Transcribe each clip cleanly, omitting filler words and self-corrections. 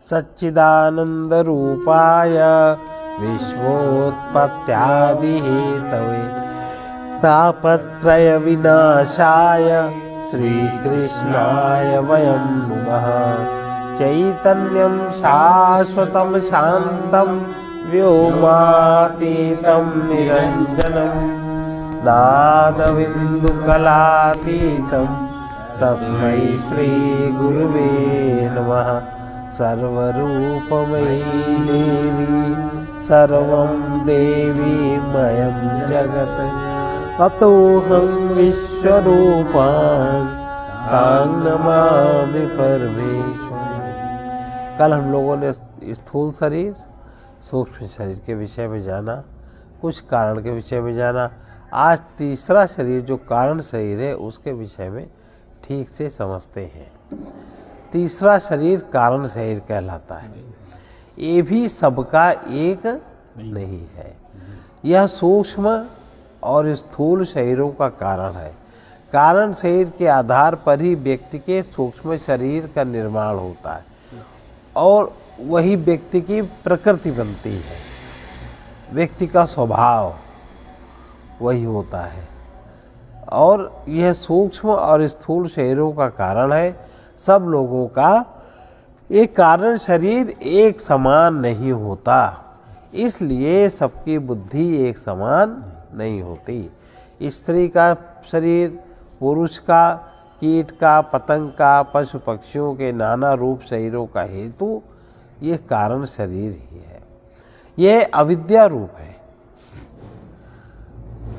सच्चिदानन्दरूपाय विश्वोत्पत्त्यादिहेतवे तापत्रयविनाशाय श्रीकृष्णाय वयं नुमः। चैतन्यं शाश्वतं शान्तं व्योमातीतं निरञ्जनं नादबिन्दुकलातीतं तस्मै श्रीगुरुवे नमः। सर्वरूपमयी देवी सर्वं देवीमयं जगत् अतोऽहं विश्वरूपां तां नमामि परमेश्वरी। कल हम लोगों ने स्थूल शरीर सूक्ष्म शरीर के विषय में जाना, कुछ कारण के विषय में जाना। आज तीसरा शरीर जो कारण शरीर है उसके विषय में ठीक से समझते हैं। तीसरा शरीर कारण शरीर कहलाता है। ये भी सबका एक नहीं है। यह सूक्ष्म और स्थूल शरीरों का कारण है। कारण शरीर के आधार पर ही व्यक्ति के सूक्ष्म शरीर का निर्माण होता है और वही व्यक्ति की प्रकृति बनती है। व्यक्ति का स्वभाव वही होता है और यह सूक्ष्म और स्थूल शरीरों का कारण है। सब लोगों का एक कारण शरीर एक समान नहीं होता, इसलिए सबकी बुद्धि एक समान नहीं होती। स्त्री का शरीर, पुरुष का, कीट का, पतंग का, पशु पक्षियों के नाना रूप शरीरों का हेतु ये कारण शरीर ही है। यह अविद्या रूप है।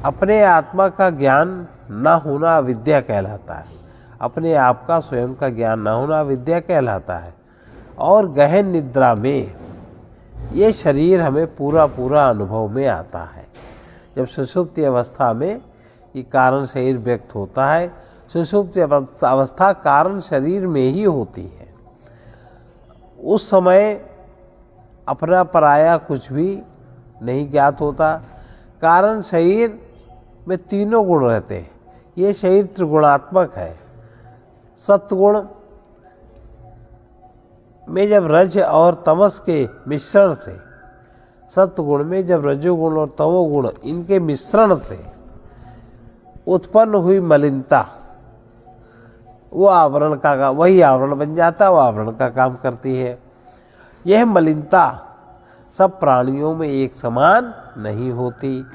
अपने आत्मा का ज्ञान न होना अविद्या कहलाता है। अपने आप का स्वयं का ज्ञान न होना विद्या कहलाता है। और गहन निद्रा में ये शरीर हमें पूरा अनुभव में आता है। जब सुषुप्ति अवस्था में ये कारण शरीर व्यक्त होता है, सुषुप्ति अवस्था कारण शरीर में ही होती है। उस समय अपना पराया कुछ भी नहीं ज्ञात होता। कारण शरीर में तीनों गुण रहते हैं। ये शरीर त्रिगुणात्मक है। सत्वगुण में जब रज और तमस के मिश्रण से, सत्वगुण में जब रजोगुण और तमोगुण इनके मिश्रण से उत्पन्न हुई मलिनता, वो आवरण का वही आवरण बन जाता, वो आवरण का काम करती है। यह मलिनता सब प्राणियों में एक समान नहीं होती।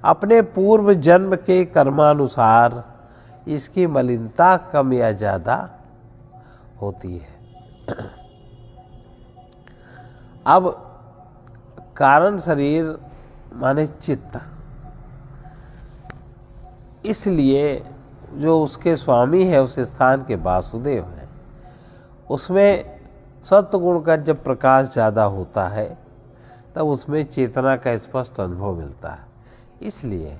अपने पूर्व जन्म के कर्मानुसार इसकी मलिनता कम या ज़्यादा होती है। अब कारण शरीर माने चित्त, इसलिए जो उसके स्वामी है उस स्थान के वासुदेव हैं, उसमें सत्वगुण का जब प्रकाश ज़्यादा होता है तब उसमें चेतना का स्पष्ट अनुभव मिलता है। इसलिए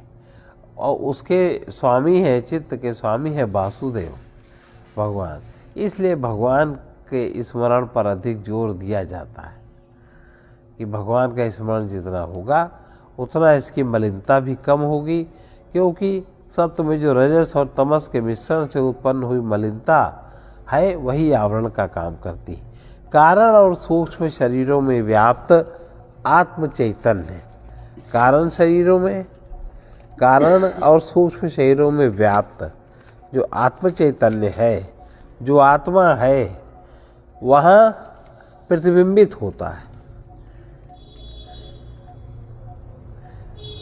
और उसके स्वामी है, चित्त के स्वामी है वासुदेव भगवान, इसलिए भगवान के स्मरण पर अधिक जोर दिया जाता है कि भगवान का स्मरण जितना होगा उतना इसकी मलिनता भी कम होगी, क्योंकि सत्व में जो रजस और तमस के मिश्रण से उत्पन्न हुई मलिनता है वही आवरण का काम करती है। कारण और सूक्ष्म शरीरों में व्याप्त आत्म चैतन्य, कारण शरीरों में, कारण और सूक्ष्म शरीरों में व्याप्त जो आत्म चैतन्य है, जो आत्मा है, वहाँ प्रतिबिंबित होता है।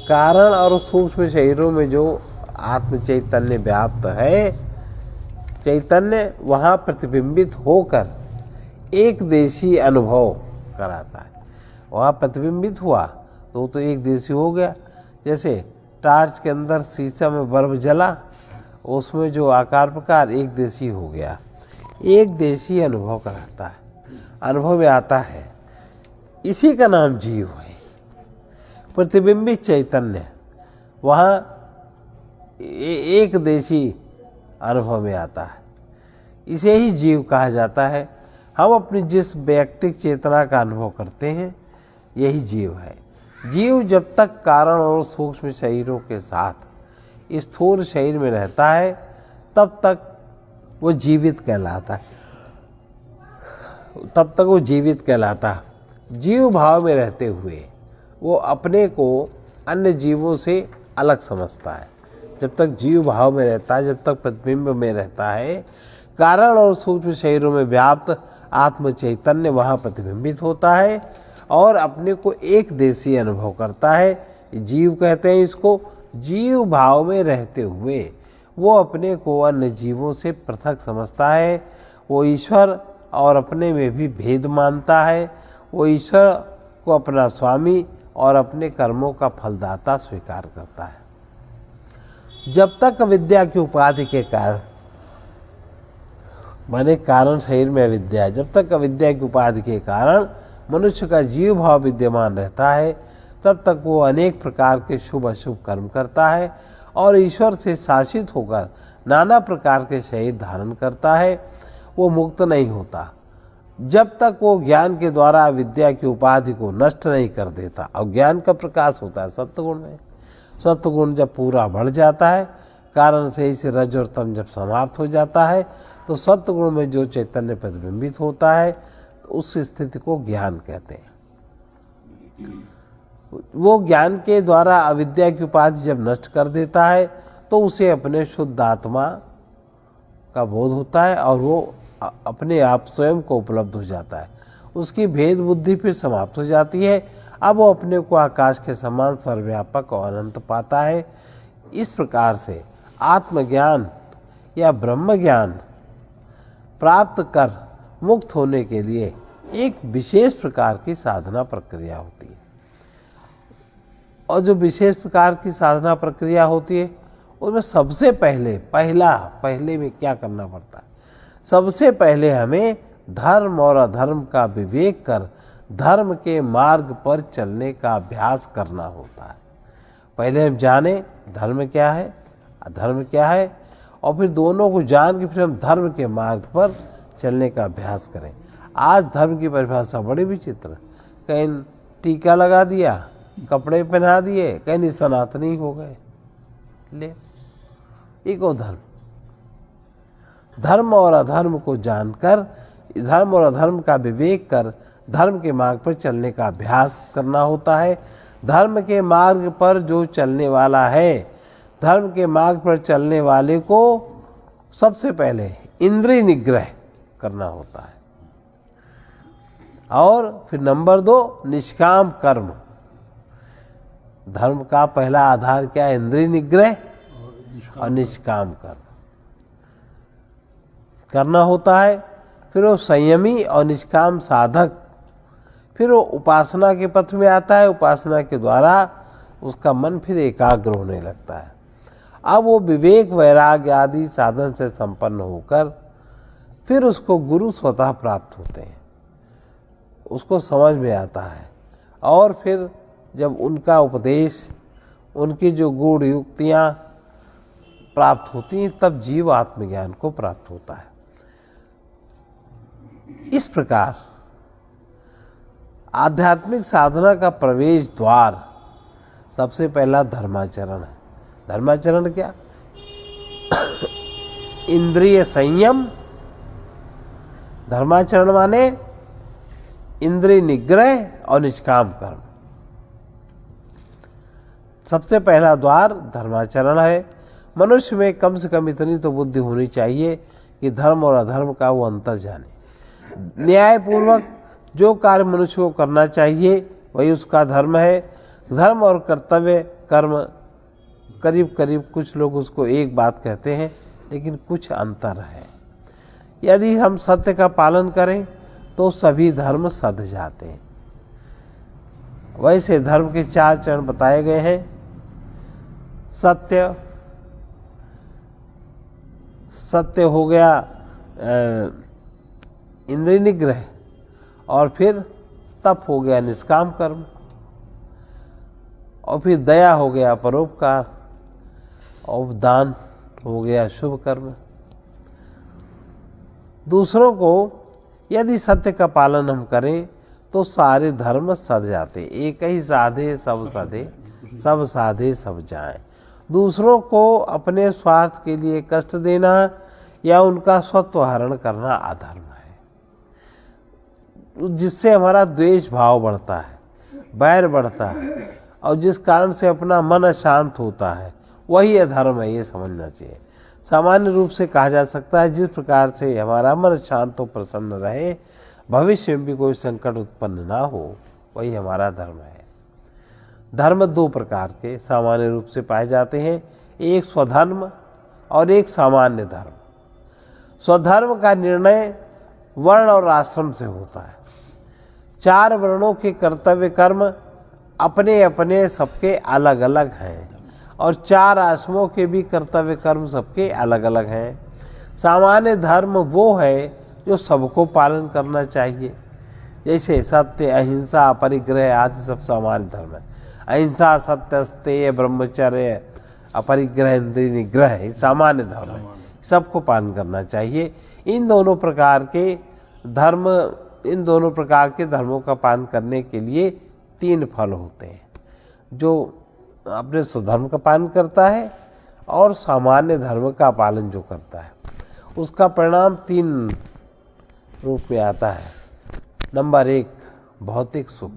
कारण और सूक्ष्म शरीरों में जो आत्म चैतन्य व्याप्त है, चैतन्य वहाँ प्रतिबिंबित होकर एक देशी अनुभव कराता है। वहाँ प्रतिबिंबित हुआ तो एक देशी हो गया। जैसे टार्च के अंदर शीशा में बल्ब जला, उसमें जो आकार प्रकार एक देशी हो गया, एक देशी अनुभव कराता है, अनुभव में आता है। इसी का नाम जीव है। प्रतिबिंबित चैतन्य वहाँ एक देशी अनुभव में आता है, इसे ही जीव कहा जाता है। हम अपनी जिस व्यक्तिक चेतना का अनुभव करते हैं यही जीव है। जीव जब तक कारण और सूक्ष्म शरीरों के साथ स्थूल शरीर में रहता है तब तक वो जीवित कहलाता है। तब तक वो जीवित कहलाता। जीव भाव में रहते हुए वो अपने को अन्य जीवों से अलग समझता है। जब तक जीव भाव में रहता है, जब तक प्रतिबिंब में रहता है, कारण और सूक्ष्म शरीरों में व्याप्त आत्म चैतन्य वहाँ प्रतिबिंबित होता है और अपने को एक देशी अनुभव करता है। जीव कहते हैं इसको। जीव भाव में रहते हुए वो अपने को अन्य जीवों से पृथक समझता है। वो ईश्वर और अपने में भी भेद मानता है। वो ईश्वर को अपना स्वामी और अपने कर्मों का फलदाता स्वीकार करता है। जब तक अविद्या की उपाधि के कारण, माने कारण शरीर में अविद्या है, जब तक अविद्या की उपाधि के कारण मनुष्य का जीव भाव विद्यमान रहता है, तब तक वो अनेक प्रकार के शुभ अशुभ कर्म करता है और ईश्वर से शासित होकर नाना प्रकार के शरीर धारण करता है। वो मुक्त नहीं होता जब तक वो ज्ञान के द्वारा विद्या की उपाधि को नष्ट नहीं कर देता। और ज्ञान का प्रकाश होता है सत्वगुण में। सत्वगुण जब पूरा बढ़ जाता है, कारण से इस रज और तम जब समाप्त हो जाता है, तो सत्वगुण में जो चैतन्य प्रतिबिंबित होता है, तो उस स्थिति को ज्ञान कहते हैं। वो ज्ञान के द्वारा अविद्या की उपाधि जब नष्ट कर देता है, तो उसे अपने शुद्ध आत्मा का बोध होता है और वो अपने आप स्वयं को उपलब्ध हो जाता है। उसकी भेद बुद्धि फिर समाप्त हो जाती है। अब वो अपने को आकाश के समान सर्वव्यापक और अनंत पाता है। इस प्रकार से आत्मज्ञान या ब्रह्म ज्ञान प्राप्त कर मुक्त होने के लिए एक विशेष प्रकार की साधना प्रक्रिया होती है। और जो विशेष प्रकार की साधना प्रक्रिया होती है, उसमें सबसे पहले में क्या करना पड़ता है? सबसे पहले हमें धर्म और अधर्म का विवेक कर धर्म के मार्ग पर चलने का अभ्यास करना होता है। पहले हम जाने धर्म क्या है, अधर्म क्या है, और फिर दोनों को जान के फिर हम धर्म के मार्ग पर चलने का अभ्यास करें। आज धर्म की परिभाषा बड़ी विचित्र। कहीं टीका लगा दिया, कपड़े पहना दिए, कहीं सनातनी हो गए। ले एको धर्म। धर्म और अधर्म को जानकर, धर्म और अधर्म का विवेक कर धर्म के मार्ग पर चलने का अभ्यास करना होता है। धर्म के मार्ग पर जो चलने वाला है, धर्म के मार्ग पर चलने वाले को सबसे पहले इंद्रिय निग्रह करना होता है। और फिर नंबर 2, निष्काम कर्म। धर्म का पहला आधार क्या है? इंद्रिय निग्रह और निष्काम कर्म करना होता है। फिर वो संयमी और निष्काम साधक, फिर वो उपासना के पथ में आता है। उपासना के द्वारा उसका मन फिर एकाग्र होने लगता है। अब वो विवेक वैराग्य आदि साधन से संपन्न होकर फिर उसको गुरु स्वतः प्राप्त होते हैं, उसको समझ में आता है। और फिर जब उनका उपदेश, उनकी जो गूढ़ युक्तियाँ प्राप्त होती हैं, तब जीव आत्मज्ञान को प्राप्त होता है। इस प्रकार आध्यात्मिक साधना का प्रवेश द्वार सबसे पहला धर्माचरण है। धर्माचरण क्या? इंद्रिय संयम। धर्माचरण माने इंद्रिय निग्रह और निष्काम कर्म। सबसे पहला द्वार धर्माचरण है। मनुष्य में कम से कम इतनी तो बुद्धि होनी चाहिए कि धर्म और अधर्म का वो अंतर जाने। न्यायपूर्वक जो कार्य मनुष्य को करना चाहिए वही उसका धर्म है। धर्म और कर्तव्य कर्म करीब करीब कुछ लोग उसको एक बात कहते हैं, लेकिन कुछ अंतर है। यदि हम सत्य का पालन करें तो सभी धर्म सध जाते हैं। वैसे धर्म के 4 चरण बताए गए हैं। सत्य, सत्य हो गया इंद्रिय निग्रह, और फिर तप हो गया निष्काम कर्म, और फिर दया हो गया परोपकार, और दान हो गया शुभ कर्म। दूसरों को यदि सत्य का पालन हम करें तो सारे धर्म सध जाते। एक ही साधे सब सधे, सब साधे सब जाएं। दूसरों को अपने स्वार्थ के लिए कष्ट देना या उनका स्वत्व हरण करना अधर्म है। जिससे हमारा द्वेष भाव बढ़ता है, बैर बढ़ता है, और जिस कारण से अपना मन अशांत होता है, वही अधर्म है, ये समझना चाहिए। सामान्य रूप से कहा जा सकता है जिस प्रकार से हमारा मन शांत हो, प्रसन्न रहे, भविष्य में भी कोई संकट उत्पन्न ना हो, वही हमारा धर्म है। धर्म दो प्रकार के सामान्य रूप से पाए जाते हैं, एक स्वधर्म और एक सामान्य धर्म। स्वधर्म का निर्णय वर्ण और आश्रम से होता है। 4 वर्णों के कर्तव्य कर्म अपने अपने सबके अलग अलग हैं, और 4 आश्रमों के भी कर्तव्य कर्म सबके अलग अलग हैं। सामान्य धर्म वो है जो सबको पालन करना चाहिए, जैसे सत्य, अहिंसा, अपरिग्रह आदि सब सामान्य धर्म है। अहिंसा, सत्य, अस्तेय, ब्रह्मचर्य, अपरिग्रह, इंद्रिय निग्रह सामान्य धर्म है, सबको पालन करना चाहिए। इन दोनों प्रकार के धर्मों का पालन करने के लिए 3 फल होते हैं। जो अपने स्वधर्म का पालन करता है और सामान्य धर्म का पालन जो करता है, उसका परिणाम 3 रूप में आता है। नंबर 1, भौतिक सुख।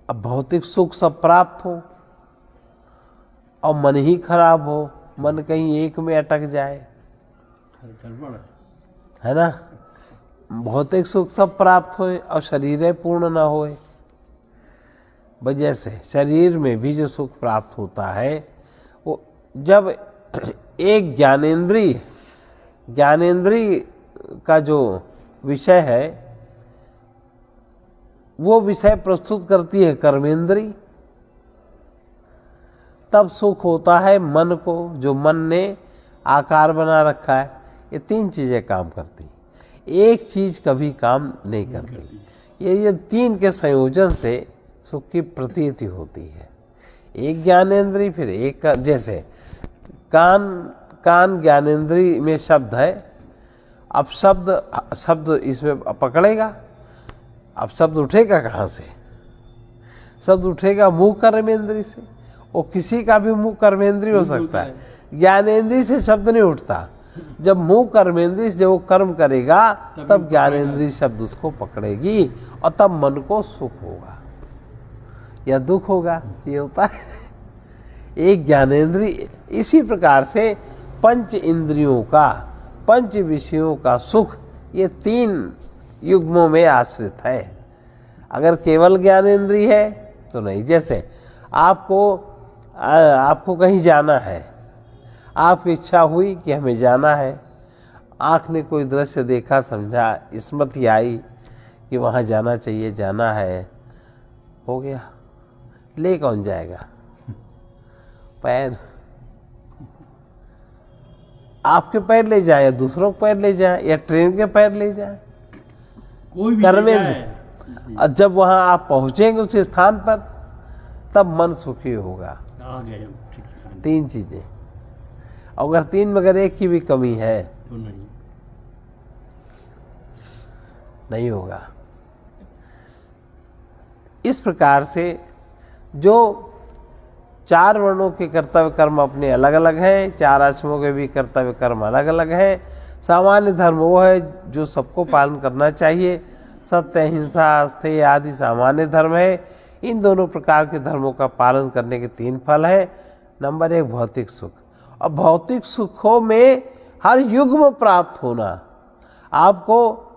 अब भौतिक सुख सब प्राप्त हो और मन ही खराब हो, मन कहीं एक में अटक जाए, है ना। भौतिक सुख सब प्राप्त होए और शरीर पूर्ण ना होए, वजह से शरीर में भी जो सुख प्राप्त होता है, वो जब एक ज्ञानेंद्रिय का जो विषय है, वो विषय प्रस्तुत करती है कर्मेंद्री, तब सुख होता है मन को, जो मन ने आकार बना रखा है। ये 3 चीजें काम करती, एक चीज कभी काम नहीं करती। ये 3 के संयोजन से सुख की प्रतीति होती है। एक ज्ञानेंद्रिय, फिर एक जैसे कान ज्ञानेंद्रिय में शब्द है। अब शब्द इसमें पकड़ेगा, अब शब्द उठेगा कहाँ से? शब्द उठेगा मुंह कर्मेंद्रिय से। वो किसी का भी मुंह कर्मेंद्रिय हो सकता है, ज्ञानेंद्रिय से शब्द नहीं उठता। जब मुंह कर्मेंद्रिय से वो कर्म करेगा, तब ज्ञानेंद्रिय शब्द उसको पकड़ेगी, और तब मन को सुख होगा या दुख होगा, ये होता है। एक ज्ञानेंद्रिय। इसी प्रकार से पंच इंद्रियों का, पंच विषयों का सुख, ये 3 युग्मों में आश्रित है। अगर केवल ज्ञानेंद्रिय है तो नहीं। जैसे आपको कहीं जाना है, आपकी इच्छा हुई कि हमें जाना है, आँख ने कोई दृश्य देखा, समझा, स्मृति आई कि वहाँ जाना चाहिए, जाना है, हो गया। ले कौन जाएगा? पैर। आपके पैर ले जाए या दूसरों के पैर ले जाए या ट्रेन के पैर ले जाए, कोई भी कर्मेंद्र। और जब वहाँ आप पहुँचेंगे उस स्थान पर, तब मन सुखी होगा। 3 चीजें। अगर 3 में अगर एक की भी कमी है तो नहीं होगा। इस प्रकार से जो 4 वर्णों के कर्तव्य कर्म अपने अलग अलग हैं, 4 आश्रमों के भी कर्तव्य कर्म अलग अलग हैं। सामान्य धर्म वो है जो सबको पालन करना चाहिए। सत्य, अहिंसा, अस्तेय आदि सामान्य धर्म है। इन दोनों प्रकार के धर्मों का पालन करने के 3 फल हैं। नंबर 1, भौतिक सुख। और भौतिक सुखों में हर युग्म प्राप्त होना, आपको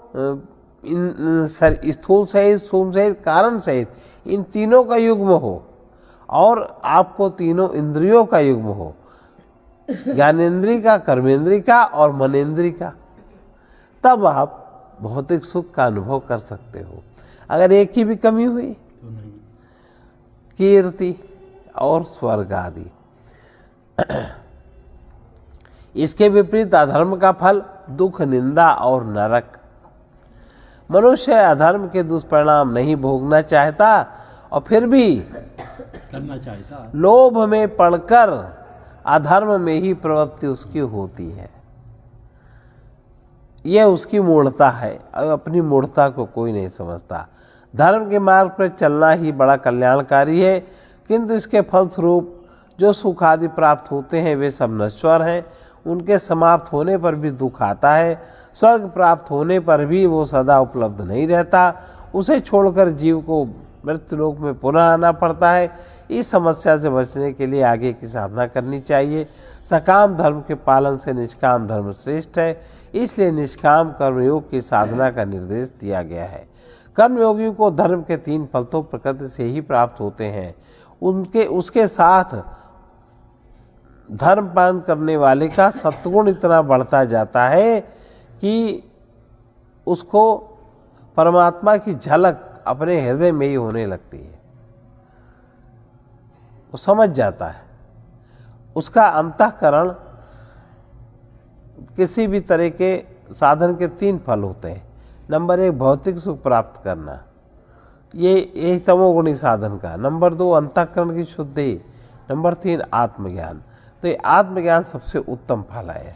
स्थूल सहित, सूक्ष्म सहित, कारण सहित, इन तीनों का युग्म हो, और आपको तीनों इंद्रियों का युग्म हो, ज्ञानेंद्रिय का, कर्मेंद्रिय का और मनेंद्रिय का, तब आप भौतिक सुख का अनुभव कर सकते हो। अगर एक की भी कमी हुई तो नहीं। कीर्ति और स्वर्ग आदि। इसके विपरीत अधर्म का फल दुख, निंदा और नरक। मनुष्य अधर्म के दुष्परिणाम नहीं भोगना चाहता, और फिर भी करना चाहता, लोभ में पड़कर अधर्म में ही प्रवृत्ति उसकी होती है। यह उसकी मूढ़ता है, और अपनी मूढ़ता को कोई नहीं समझता। धर्म के मार्ग पर चलना ही बड़ा कल्याणकारी है, किंतु इसके फलस्वरूप जो सुख आदि प्राप्त होते हैं वे सब नश्वर हैं। उनके समाप्त होने पर भी दुख आता है। स्वर्ग प्राप्त होने पर भी वो सदा उपलब्ध नहीं रहता, उसे छोड़कर जीव को मृत्यु लोक में पुनः आना पड़ता है। इस समस्या से बचने के लिए आगे की साधना करनी चाहिए। सकाम धर्म के पालन से निष्काम धर्म श्रेष्ठ है, इसलिए निष्काम कर्मयोग की साधना का निर्देश दिया गया है। कर्मयोगियों को धर्म के 3 फल तो प्रकृति से ही प्राप्त होते हैं। उसके साथ धर्म पालन करने वाले का सत्गुण इतना बढ़ता जाता है कि उसको परमात्मा की झलक अपने हृदय में ही होने लगती है। वो समझ जाता है, उसका अंतःकरण किसी भी तरह के साधन के 3 फल होते हैं। नंबर 1 भौतिक सुख प्राप्त करना, ये तमोगुणी साधन का। नंबर 2 अंतःकरण की शुद्धि। नंबर 3 आत्मज्ञान। तो ये आत्मज्ञान सबसे उत्तम फल है।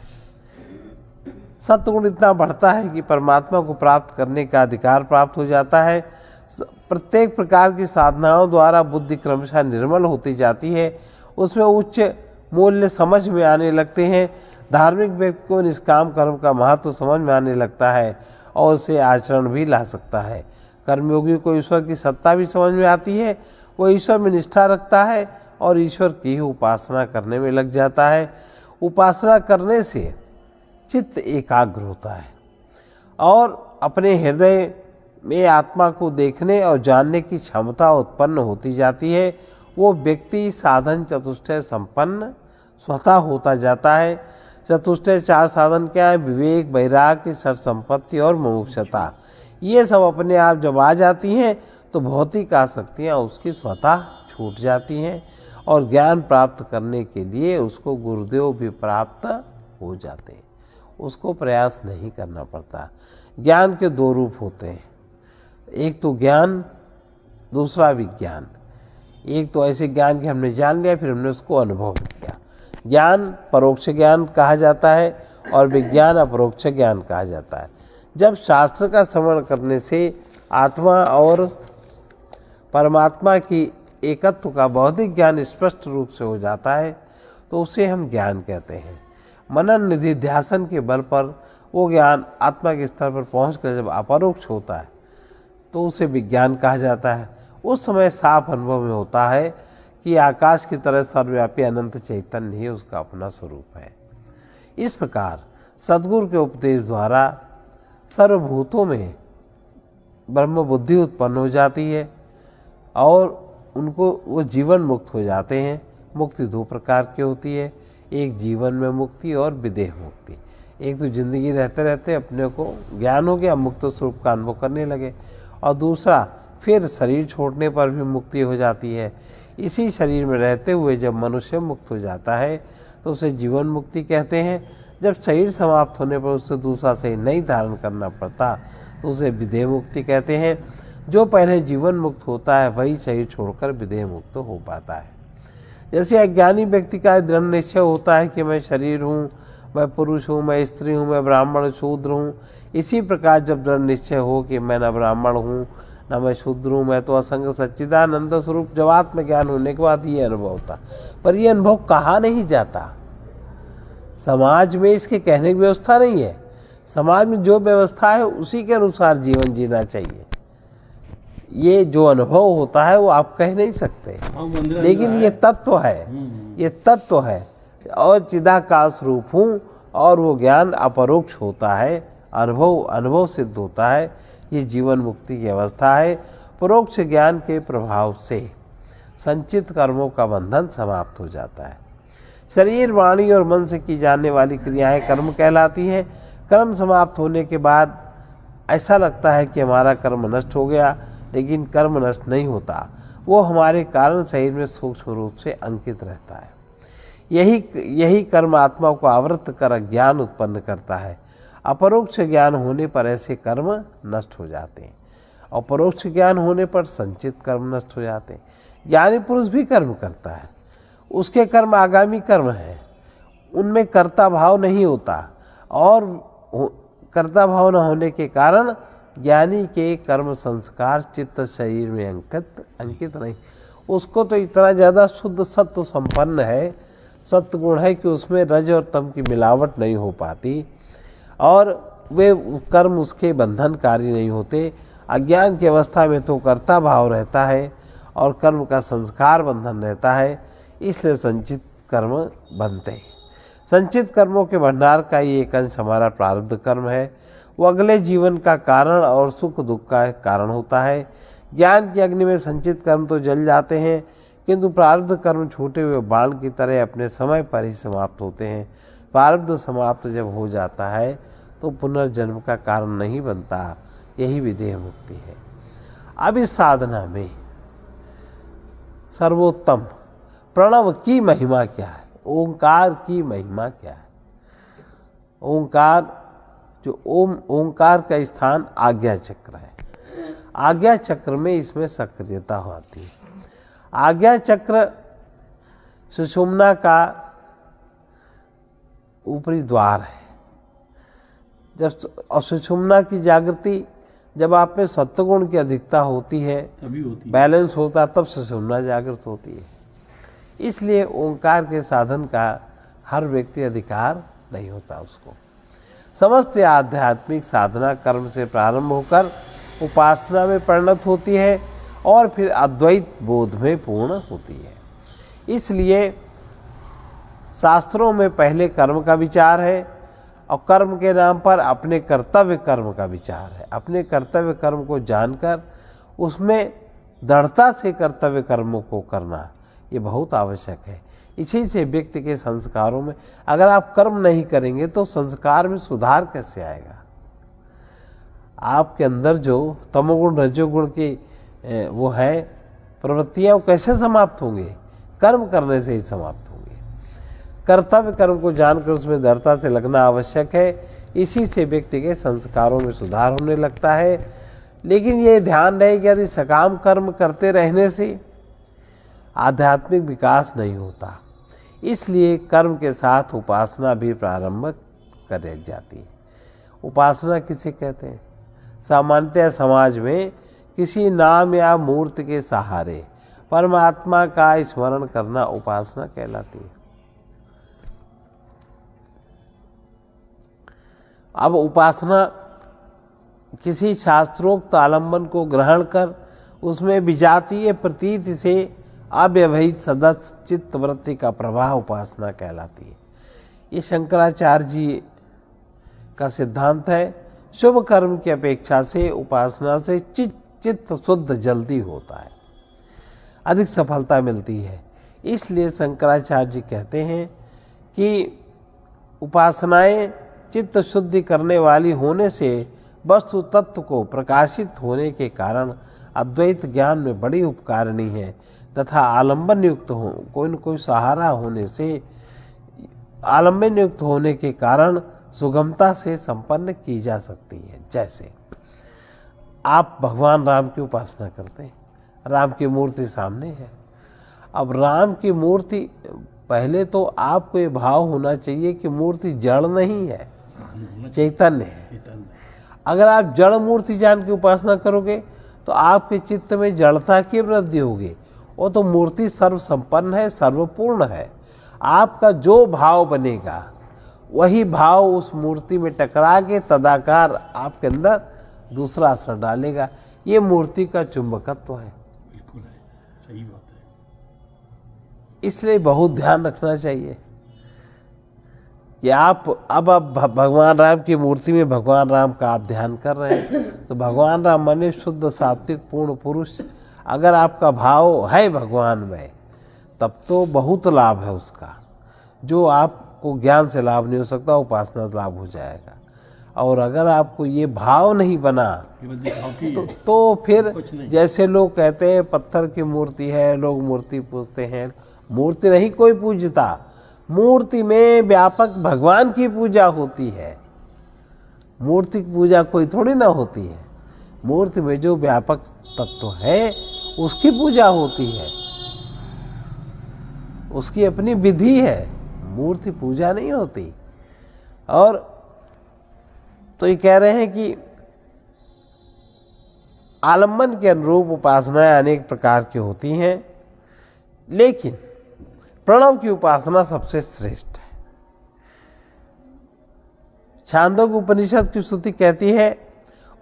सत्गुण इतना बढ़ता है कि परमात्मा को प्राप्त करने का अधिकार प्राप्त हो जाता है। प्रत्येक प्रकार की साधनाओं द्वारा बुद्धि क्रमशः निर्मल होती जाती है, उसमें उच्च मूल्य समझ में आने लगते हैं। धार्मिक व्यक्ति को निष्काम कर्म का महत्व समझ में आने लगता है और उसे आचरण भी ला सकता है। कर्मयोगी को ईश्वर की सत्ता भी समझ में आती है, वो ईश्वर में निष्ठा रखता है और ईश्वर की ही उपासना करने में लग जाता है। उपासना करने से चित्त एकाग्र होता है और अपने हृदय में आत्मा को देखने और जानने की क्षमता उत्पन्न होती जाती है। वो व्यक्ति साधन चतुष्टय संपन्न स्वतः होता जाता है। चतुष्टय 4 साधन क्या है? विवेक, वैराग्य, सर संपत्ति और मुमुक्षुता। ये सब अपने आप जब आ जाती हैं तो भौतिक आसक्तियाँ उसकी स्वतः छूट जाती हैं और ज्ञान प्राप्त करने के लिए उसको गुरुदेव भी प्राप्त हो जाते हैं, उसको प्रयास नहीं करना पड़ता। ज्ञान के 2 रूप होते हैं, एक तो ज्ञान, दूसरा विज्ञान। एक तो ऐसे ज्ञान कि हमने जान लिया फिर हमने उसको अनुभव किया, ज्ञान परोक्ष ज्ञान कहा जाता है और विज्ञान अपरोक्ष ज्ञान कहा जाता है। जब शास्त्र का श्रवण करने से आत्मा और परमात्मा की एकत्व का बौद्धिक ज्ञान स्पष्ट रूप से हो जाता है तो उसे हम ज्ञान कहते हैं। मनन निधि ध्यासन के बल पर वो ज्ञान आत्मा के स्तर पर पहुंचकर जब अपरोक्ष होता है तो उसे विज्ञान कहा जाता है। उस समय साफ अनुभव में होता है कि आकाश की तरह सर्वव्यापी अनंत चैतन्य ही उसका अपना स्वरूप है। इस प्रकार सद्गुरु के उपदेश द्वारा सर्वभूतों में ब्रह्म बुद्धि उत्पन्न हो जाती है और उनको वो जीवन मुक्त हो जाते हैं। मुक्ति 2 प्रकार की होती है, एक जीवन में मुक्ति और विदेह मुक्ति। एक तो जिंदगी रहते रहते अपने को ज्ञान हो गया, मुक्त स्वरूप का अनुभव करने लगे, और दूसरा फिर शरीर छोड़ने पर भी मुक्ति हो जाती है। इसी शरीर में रहते हुए जब मनुष्य मुक्त हो जाता है तो उसे जीवन मुक्ति कहते हैं। जब शरीर समाप्त होने पर उससे दूसरा शरीर नहीं धारण करना पड़ता तो उसे विदेह मुक्ति कहते हैं। जो पहले जीवन मुक्त होता है वही शरीर छोड़कर विदेह मुक्त हो पाता है। जैसे अज्ञानी व्यक्ति का दृढ़ निश्चय होता है कि मैं शरीर हूँ, मैं पुरुष हूँ, मैं स्त्री हूँ, मैं ब्राह्मण शूद्र हूँ, इसी प्रकार जब दृढ़ निश्चय हो कि मैं न ब्राह्मण हूँ न मैं शूद्र हूँ, मैं तो असंग सच्चिदानंद स्वरूप, जब आत्मज्ञान होने के बाद ये अनुभव होता। पर ये अनुभव कहा नहीं जाता, समाज में इसके कहने की व्यवस्था नहीं है। समाज में जो व्यवस्था है उसी के अनुसार जीवन जीना चाहिए। ये जो अनुभव होता है वो आप कह नहीं सकते, लेकिन ये तत्व है, ये तत्व है और चिदाकाश रूप हूँ और वो ज्ञान अपरोक्ष होता है, अनुभव सिद्ध होता है। ये जीवन मुक्ति की अवस्था है। परोक्ष ज्ञान के प्रभाव से संचित कर्मों का बंधन समाप्त हो जाता है। शरीर, वाणी और मन से की जाने वाली क्रियाएं कर्म कहलाती हैं। कर्म समाप्त होने के बाद ऐसा लगता है कि हमारा कर्म नष्ट हो गया, लेकिन कर्म नष्ट नहीं होता, वो हमारे कारण शरीर में सूक्ष्म रूप से अंकित रहता है। यही कर्म आत्मा को आवृत कर ज्ञान उत्पन्न करता है। अपरोक्ष ज्ञान होने पर ऐसे कर्म नष्ट हो जाते हैं और परोक्ष ज्ञान होने पर संचित कर्म नष्ट हो जाते हैं। ज्ञानी पुरुष भी कर्म करता है, उसके कर्म आगामी कर्म हैं, उनमें कर्ता भाव नहीं होता और कर्ता भाव न होने के कारण ज्ञानी के कर्म संस्कार चित्त शरीर में अंकित नहीं। उसको तो इतना ज़्यादा शुद्ध सत्व संपन्न है, सत्व गुण है कि उसमें रज और तम की मिलावट नहीं हो पाती और वे कर्म उसके बंधनकारी नहीं होते। अज्ञान की अवस्था में तो कर्ता भाव रहता है और कर्म का संस्कार बंधन रहता है, इसलिए संचित कर्म बनते हैं। संचित कर्मों के भंडार का ये एक अंश हमारा प्रारब्ध कर्म है। वो अगले जीवन का कारण और सुख दुख का कारण होता है। ज्ञान की अग्नि में संचित कर्म तो जल जाते हैं, किंतु प्रारब्ध कर्म छूटे हुए बाण की तरह अपने समय पर ही समाप्त होते हैं। प्रारब्ध समाप्त जब हो जाता है तो पुनर्जन्म का कारण नहीं बनता, यही विदेह मुक्ति है। अब इस साधना में सर्वोत्तम प्रणव की महिमा क्या है, ओंकार की महिमा क्या है? ओंकार, जो ओंकार का स्थान आज्ञा चक्र है। आज्ञा चक्र में इसमें सक्रियता होती है। आज्ञा चक्र सुषुम्ना का ऊपरी द्वार है। जब सुषुम्ना की जागृति, जब आप में सत्वगुण की अधिकता होती है, तभी होती है। बैलेंस होता, तब सुषुम्ना जागृत होती है। इसलिए ओंकार के साधन का हर व्यक्ति अधिकार नहीं होता उसको। समस्त आध्यात्मिक साधना कर्म से प्रारंभ होकर उपासना में परिणत होती है और फिर अद्वैत बोध में पूर्ण होती है। इसलिए शास्त्रों में पहले कर्म का विचार है और कर्म के नाम पर अपने कर्तव्य कर्म का विचार है। अपने कर्तव्य कर्म को जानकर उसमें दृढ़ता से कर्तव्य कर्मों को करना ये बहुत आवश्यक है। इसी से व्यक्ति के संस्कारों में, अगर आप कर्म नहीं करेंगे तो संस्कार में सुधार कैसे आएगा? आपके अंदर जो तमोगुण रजोगुण की वो है प्रवृत्तियाँ, वो कैसे समाप्त होंगे? कर्म करने से ही समाप्त होंगे। कर्तव्य कर्म को जानकर उसमें दृढ़ता से लगना आवश्यक है। इसी से व्यक्ति के संस्कारों में सुधार होने लगता है। लेकिन ये ध्यान रहे कि यदि सकाम कर्म करते रहने से आध्यात्मिक विकास नहीं होता, इसलिए कर्म के साथ उपासना भी प्रारंभ कर जाती है। उपासना किसे कहते हैं? सामान्यतः समाज में किसी नाम या मूर्ति के सहारे परमात्मा का स्मरण करना उपासना कहलाती है। अब उपासना किसी शास्त्रोक्त आलंबन को ग्रहण कर उसमें विजातीय प्रतीति से अव्यवहित सदस्य चित्त वृत्ति का प्रवाह उपासना कहलाती है। ये शंकराचार्य जी का सिद्धांत है। शुभ कर्म की अपेक्षा से उपासना से चित्त शुद्ध जल्दी होता है, अधिक सफलता मिलती है। इसलिए शंकराचार्य जी कहते हैं कि उपासनाएं चित्त शुद्धि करने वाली होने से वस्तु तत्व को प्रकाशित होने के कारण अद्वैत ज्ञान में बड़ी उपकारिणी है तथा आलंबन युक्त हो, कोई न कोई सहारा होने से, आलंबन युक्त होने के कारण सुगमता से संपन्न की जा सकती है। जैसे आप भगवान राम की उपासना करते हैं, राम की मूर्ति सामने है। अब राम की मूर्ति, पहले तो आपको ये भाव होना चाहिए कि मूर्ति जड़ नहीं है, चैतन्य है। अगर आप जड़ मूर्ति जान के उपासना करोगे तो आपके चित्त में जड़ता की वृद्धि होगी। वो तो मूर्ति सर्व संपन्न है, सर्वपूर्ण है। आपका जो भाव बनेगा वही भाव उस मूर्ति में टकरा के तदाकार आपके अंदर दूसरा असर डालेगा। ये मूर्ति का चुंबकत्व है। बिल्कुल है, सही बात है। इसलिए बहुत ध्यान रखना चाहिए कि आप अब भगवान राम की मूर्ति में भगवान राम का आप ध्यान कर रहे हैं तो भगवान राम माने शुद्ध सात्विक पूर्ण पुरुष। अगर आपका भाव है भगवान में तब तो बहुत लाभ है उसका। जो आपको ज्ञान से लाभ नहीं हो सकता, उपासना से लाभ हो जाएगा। और अगर आपको ये भाव नहीं बना तो फिर जैसे लोग कहते हैं पत्थर की मूर्ति है, लोग मूर्ति पूजते हैं। मूर्ति नहीं कोई पूजता, मूर्ति में व्यापक भगवान की पूजा होती है। मूर्ति की पूजा कोई थोड़ी ना होती है। मूर्ति में जो व्यापक तत्व है उसकी पूजा होती है, उसकी अपनी विधि है, मूर्ति पूजा नहीं होती। और तो ये कह रहे हैं कि आलम्बन के अनुरूप उपासनाएं अनेक प्रकार की होती हैं, लेकिन प्रणव की उपासना सबसे श्रेष्ठ है। छांदोग्य उपनिषद की श्रुति कहती है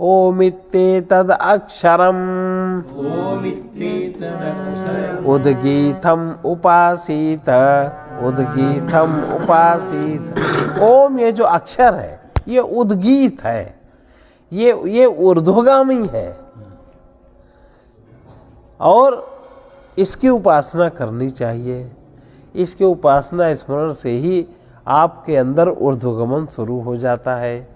ओमित्येतद् अक्षरम् उद्गीतम् उपासीत उद्गीतम् उपासीत। ओम ये जो अक्षर है ये उद्गीत है, ये ऊर्ध्वगामी है और इसकी उपासना करनी चाहिए। इसकी उपासना स्मरण से ही आपके अंदर ऊर्ध्वगमन शुरू हो जाता है,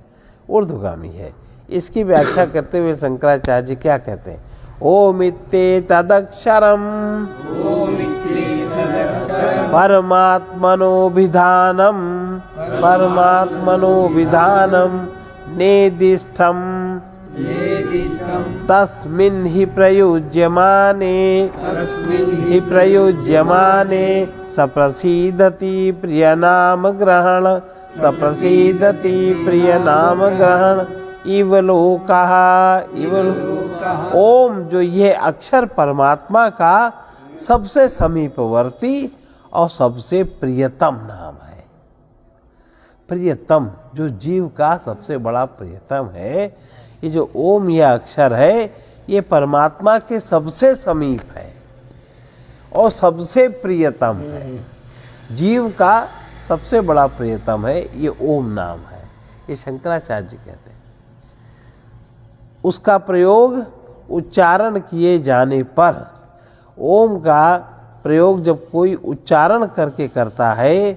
ऊर्ध्वगामी है। इसकी व्याख्या करते हुए शंकराचार्य जी क्या कहते हैं? ओमित्येतदक्षरम् परमात्मनोभिधानम् परमात्मनोभिधानम् नेदिष्टम् तस्मिन् हि प्रयुज्यमाने सप्रसीदति प्रियनाम ग्रहण सप्रसीदति प्रियनाम ग्रहण इव लोकः ओम जो ये अक्षर परमात्मा का सबसे समीपवर्ती और सबसे प्रियतम नाम है। प्रियतम जो जीव का सबसे बड़ा प्रियतम है, ये जो ओम यह अक्षर है ये परमात्मा के सबसे समीप है और सबसे प्रियतम है। जीव का सबसे बड़ा प्रियतम है ये ओम नाम है, ये शंकराचार्य जी कहते हैं। उसका प्रयोग उच्चारण किए जाने पर, ओम का प्रयोग जब कोई उच्चारण करके करता है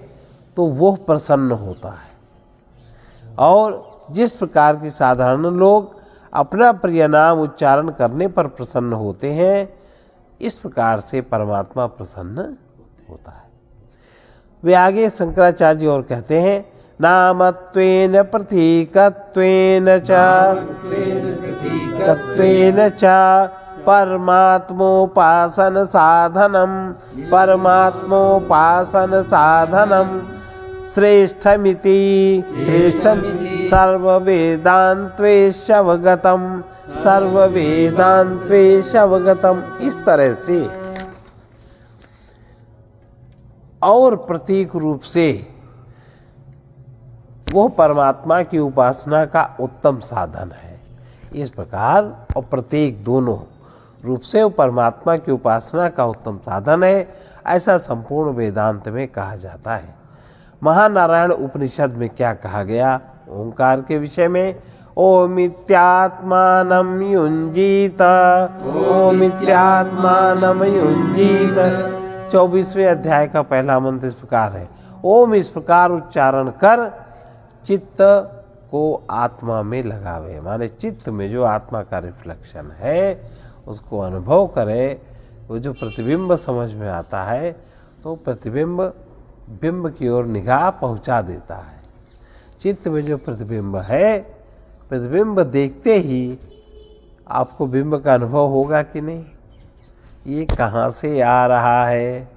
तो वो प्रसन्न होता है। और जिस प्रकार की साधारण लोग अपना प्रिय नाम उच्चारण करने पर प्रसन्न होते हैं, इस प्रकार से परमात्मा प्रसन्न होता है। वे आगे शंकराचार्य जी और कहते हैं नामत्वेन प्रतीकत्वेन च परमात्मोपासन साधनम श्रेष्ठमिति सर्ववेदान्त्वेष्वगतम् इस तरह से और प्रतीक रूप से वो परमात्मा की उपासना का उत्तम साधन है। इस प्रकार और प्रतीक दोनों रूप से वो परमात्मा की उपासना का उत्तम साधन है, ऐसा संपूर्ण वेदांत में कहा जाता है। महानारायण उपनिषद में क्या कहा गया ओंकार के विषय में? ओमित्यात्मानं युञ्जीत ओमित्यात्मानं युञ्जीत। 24वें अध्याय का पहला मंत्र इस प्रकार है, ओम इस प्रकार उच्चारण कर चित्त को आत्मा में लगावे, माने चित्त में जो आत्मा का रिफ्लेक्शन है उसको अनुभव करे। वो जो प्रतिबिंब समझ में आता है तो प्रतिबिंब बिंब की ओर निगाह पहुंचा देता है। चित्त में जो प्रतिबिंब है, प्रतिबिंब देखते ही आपको बिंब का अनुभव होगा कि नहीं, ये कहाँ से आ रहा है,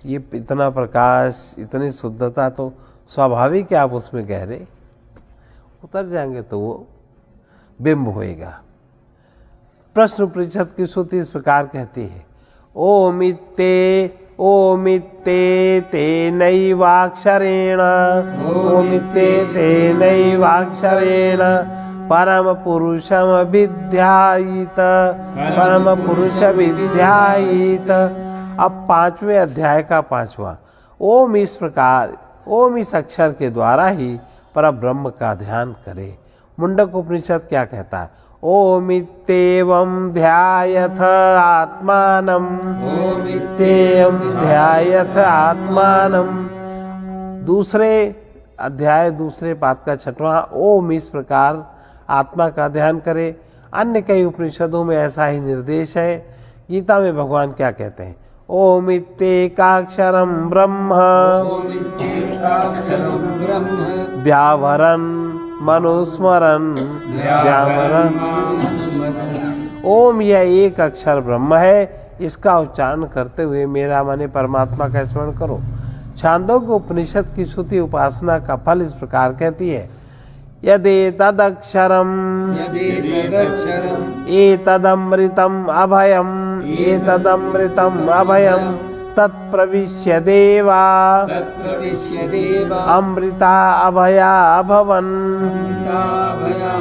ये इतना प्रकाश इतनी शुद्धता, तो स्वाभाविक है आप उसमें गहरे उतर जाएंगे तो वो बिंब होएगा। प्रश्न उपनिषद की श्रुति इस प्रकार कहती है ओमित्ते तेनैवाक्षरेण परम पुरुषम विद्यायित। अब 5वें अध्याय का 5वां ओम इस प्रकार, ओम इस अक्षर के द्वारा ही पर ब्रह्म का ध्यान करे। मुंडक उपनिषद क्या कहता है? ओमित्येवं ध्यायथ आत्मानम्। दूसरे अध्याय दूसरे पाद का 6वां ओम इस प्रकार आत्मा का ध्यान करे। अन्य कई उपनिषदों में ऐसा ही निर्देश है। गीता में भगवान क्या कहते हैं? ओमित्येकाक्षरं ब्रह्म व्यावरन् मनुस्मरन् व्यावरन्। ओम यह एक अक्षर ब्रह्म है, इसका उच्चारण करते हुए मेरा माने परमात्मा का स्मरण करो। छांदोग्य उपनिषद की श्रुति उपासना का फल इस प्रकार कहती है यदेतदक्षरम् एतदमृतम् अभयम् तत्प्रविश्य देवा तत्प्रविश्य देवा अमृता अभया अभवन। भया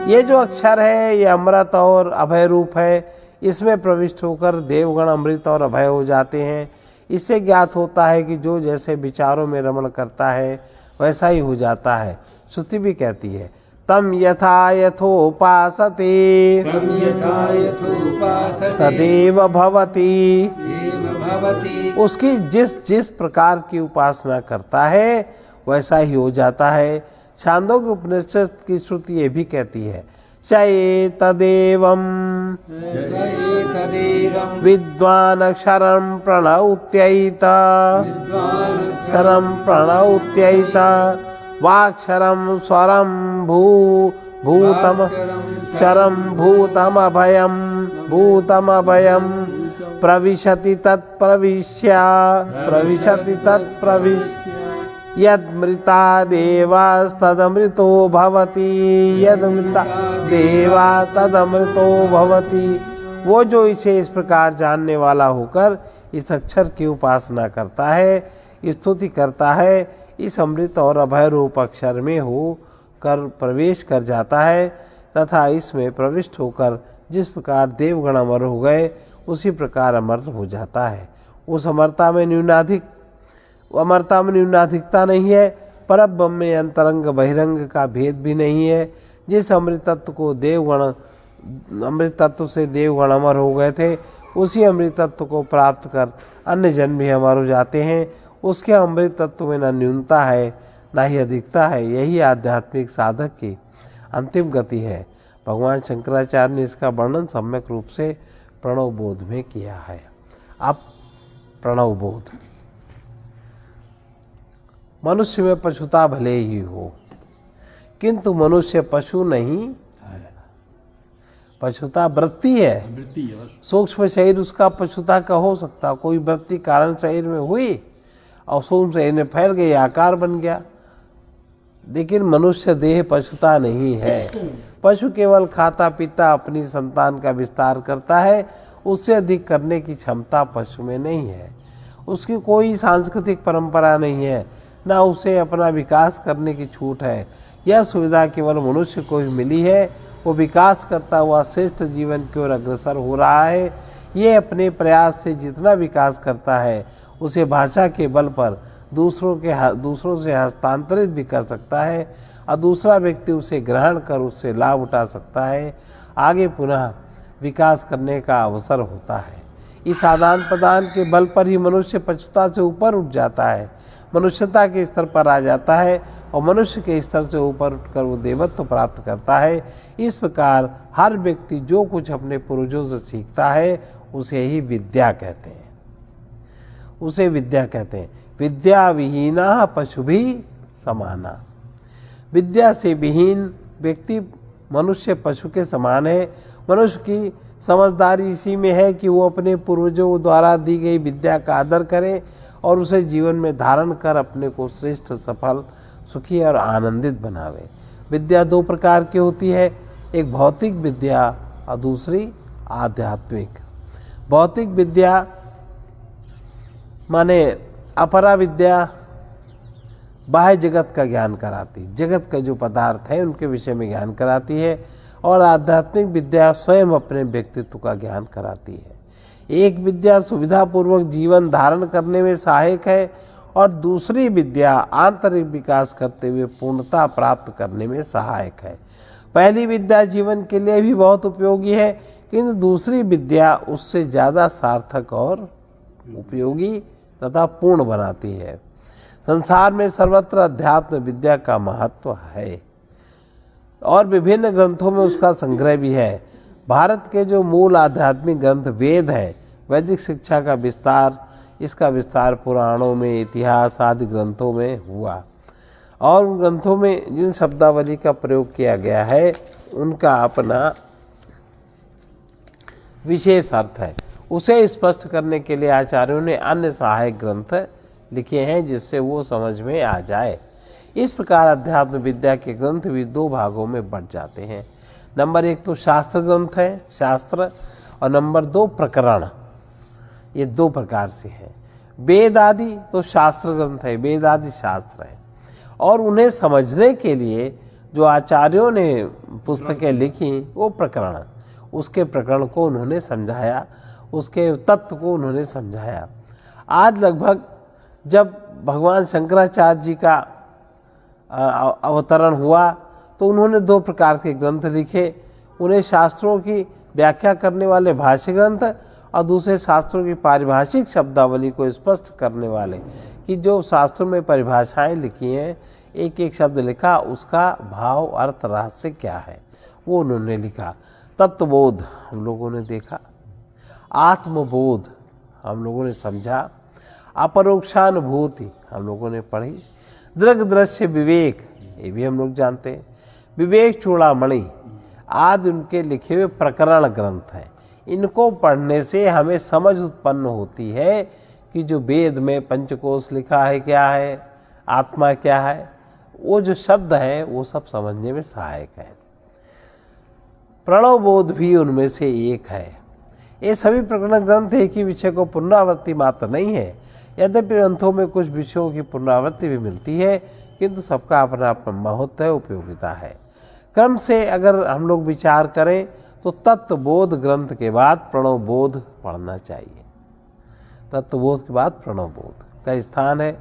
ये जो अक्षर है ये अमृत और अभय रूप है, इसमें प्रविष्ट होकर देवगण अमृत और अभय हो जाते हैं। इससे ज्ञात होता है कि जो जैसे विचारों में रमण करता है वैसा ही हो जाता है। श्रुति भी कहती है तम यथा यथोपासते तम यथा यथोपासते तदेव भवति। एव भवति। उसकी जिस जिस प्रकार की उपासना करता है वैसा ही हो जाता है। छांदोग्य उपनिषद की श्रुति ये भी कहती है चये तदेवं तदेवं विद्वान् अक्षरं प्रणौत्यैत विद्वान् क्षरं प्रणौत्यैत वाक्षरं स्वरं भूतम क्षरं भूतमभयं प्रविशति तत्प्रविश्य यद्मृता देवास्तदमृतो भवति यद्मृता देवा तदमृतो भवति। वो जो इसे इस प्रकार जानने वाला होकर इस अक्षर की उपासना करता है, स्तुति करता है, इस अमृत और अभय रूप अक्षर में हो कर प्रवेश कर जाता है तथा इसमें प्रविष्ट होकर जिस प्रकार देवगण अमर हो गए उसी प्रकार अमर हो जाता है। उस अमरता में न्यूनाधिकता नहीं है, परब्रह्म में अंतरंग बहिरंग का भेद भी नहीं है। जिस अमृत तत्व से देवगण अमर हो गए थे उसी अमृत तत्व को प्राप्त कर अन्य जन भी अमर हो जाते हैं। उसके अमृत तत्व में न न्यूनता है न ही अधिकता है। यही आध्यात्मिक साधक की अंतिम गति है। भगवान शंकराचार्य ने इसका वर्णन सम्यक रूप से प्रणव बोध में किया है। अब प्रणव बोध, मनुष्य में पशुता भले ही हो किंतु मनुष्य पशु नहीं, पशुता वृत्ति है। वृत्ति है। सूक्ष्म शरीर उसका पशुता का हो सकता, कोई वृत्ति कारण शरीर में हुई और सूक्ष्म शरीर में फैल गई, आकार बन गया। लेकिन मनुष्य देह पशुता नहीं है। पशु केवल खाता पीता अपनी संतान का विस्तार करता है, उससे अधिक करने की क्षमता पशु में नहीं है। उसकी कोई सांस्कृतिक परंपरा नहीं है, ना उसे अपना विकास करने की छूट है। यह सुविधा केवल मनुष्य को ही मिली है। वो विकास करता हुआ श्रेष्ठ जीवन की ओर अग्रसर हो रहा है। ये अपने प्रयास से जितना विकास करता है उसे भाषा के बल पर दूसरों से हस्तांतरित भी कर सकता है और दूसरा व्यक्ति उसे ग्रहण कर उससे लाभ उठा सकता है। आगे पुनः विकास करने का अवसर होता है। इस आदान प्रदान के बल पर ही मनुष्य पशुता से ऊपर उठ जाता है, मनुष्यता के स्तर पर आ जाता है और मनुष्य के स्तर से ऊपर उठकर वो देवत्व प्राप्त करता है। इस प्रकार हर व्यक्ति जो कुछ अपने पूर्वजों से सीखता है उसे ही विद्या कहते हैं, उसे विद्या कहते हैं। विद्या विहीना पशु भी समाना। विद्या से विहीन व्यक्ति मनुष्य पशु के समान है। मनुष्य की समझदारी इसी में है कि वो अपने पूर्वजों द्वारा दी गई विद्या का आदर करे और उसे जीवन में धारण कर अपने को श्रेष्ठ, सफल, सुखी और आनंदित बनावे। विद्या दो प्रकार की होती है, एक भौतिक विद्या और दूसरी आध्यात्मिक। भौतिक विद्या माने अपरा विद्या बाह्य जगत का ज्ञान कराती, जगत का जो पदार्थ है उनके विषय में ज्ञान कराती है, और आध्यात्मिक विद्या स्वयं अपने व्यक्तित्व का ज्ञान कराती है। एक विद्या सुविधापूर्वक जीवन धारण करने में सहायक है और दूसरी विद्या आंतरिक विकास करते हुए पूर्णता प्राप्त करने में सहायक है। पहली विद्या जीवन के लिए भी बहुत उपयोगी है, किंतु दूसरी विद्या उससे ज़्यादा सार्थक और उपयोगी तथा पूर्ण बनाती है। संसार में सर्वत्र अध्यात्म विद्या का महत्व है और विभिन्न ग्रंथों में उसका संग्रह भी है। भारत के जो मूल आध्यात्मिक ग्रंथ वेद हैं, वैदिक शिक्षा का विस्तार, इसका विस्तार पुराणों में, इतिहास आदि ग्रंथों में हुआ और उन ग्रंथों में जिन शब्दावली का प्रयोग किया गया है उनका अपना विशेष अर्थ है। उसे स्पष्ट करने के लिए आचार्यों ने अन्य सहायक ग्रंथ लिखे हैं जिससे वो समझ में आ जाए। इस प्रकार अध्यात्म विद्या के ग्रंथ भी दो भागों में बढ़ जाते हैं। नंबर एक तो शास्त्र ग्रंथ है, शास्त्र, और नंबर दो प्रकरण। ये दो प्रकार से है। वेद आदि तो शास्त्र ग्रंथ है, वेद आदि शास्त्र है, और उन्हें समझने के लिए जो आचार्यों ने पुस्तकें लिखी वो प्रकरण, उसके प्रकरण को उन्होंने समझाया, उसके तत्व को उन्होंने समझाया। आज लगभग जब भगवान शंकराचार्य जी का अवतरण हुआ तो उन्होंने दो प्रकार के ग्रंथ लिखे। उन्हें शास्त्रों की व्याख्या करने वाले भाष्य ग्रंथ और दूसरे शास्त्रों की पारिभाषिक शब्दावली को स्पष्ट करने वाले, कि जो शास्त्रों में परिभाषाएं लिखी हैं, एक एक शब्द लिखा, उसका भाव अर्थ रहस्य क्या है वो उन्होंने लिखा। तत्वबोध हम लोगों ने देखा, आत्मबोध हम लोगों ने समझा, अपरोक्षानुभूति हम लोगों ने पढ़ी, दृग दृश्य विवेक ये भी हम लोग जानते हैं, विवेक चूड़ामणि आदि उनके लिखे हुए प्रकरण ग्रंथ हैं। इनको पढ़ने से हमें समझ उत्पन्न होती है कि जो वेद में पंचकोश लिखा है क्या है, आत्मा क्या है, वो जो शब्द हैं वो सब समझने में सहायक है। प्रणवबोध भी उनमें से एक है। ये सभी प्रकरण ग्रंथ एक ही विषय को पुनरावृत्ति मात्र नहीं है। यद्यपि ग्रंथों में कुछ विषयों की पुनरावृत्ति भी मिलती है, किंतु सबका अपना अपना महत्व है, उपयोगिता है। क्रम से अगर हम लोग विचार करें तो तत्वबोध ग्रंथ के बाद प्रणवबोध पढ़ना चाहिए। तत्वबोध के बाद प्रणवबोध का स्थान है।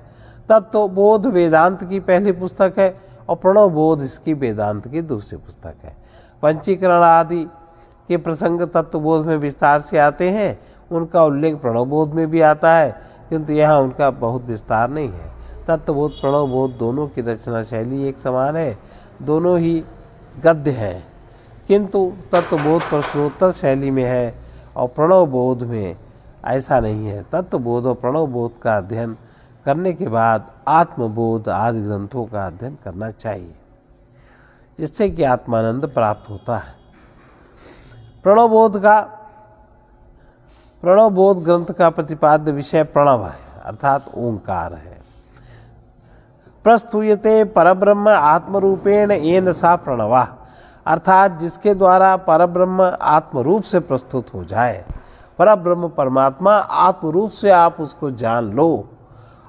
तत्वबोध वेदांत की पहली पुस्तक है और प्रणवबोध इसकी वेदांत की दूसरी पुस्तक है। पंचीकरण आदि के प्रसंग तत्वबोध में विस्तार से आते हैं, उनका उल्लेख प्रणवबोध में भी आता है, किंतु यहाँ उनका बहुत विस्तार नहीं है। तत्वबोध प्रणवबोध दोनों की रचना शैली एक समान है, दोनों ही गद्य हैं, किंतु तत्वबोध प्रश्नोत्तर शैली में है और प्रणवबोध में ऐसा नहीं है। तत्वबोध और प्रणवबोध का अध्ययन करने के बाद आत्मबोध आदि ग्रंथों का अध्ययन करना चाहिए, जिससे कि आत्मानंद प्राप्त होता है। प्रणवबोध ग्रंथ का प्रतिपाद्य विषय प्रणव है, अर्थात ओंकार है। प्रस्तूयते परब्रह्म आत्मरूपेण येन सा प्रणवा, अर्थात जिसके द्वारा परब्रह्म आत्मरूप से प्रस्तुत हो जाए। परब्रह्म परमात्मा आत्मरूप से आप उसको जान लो।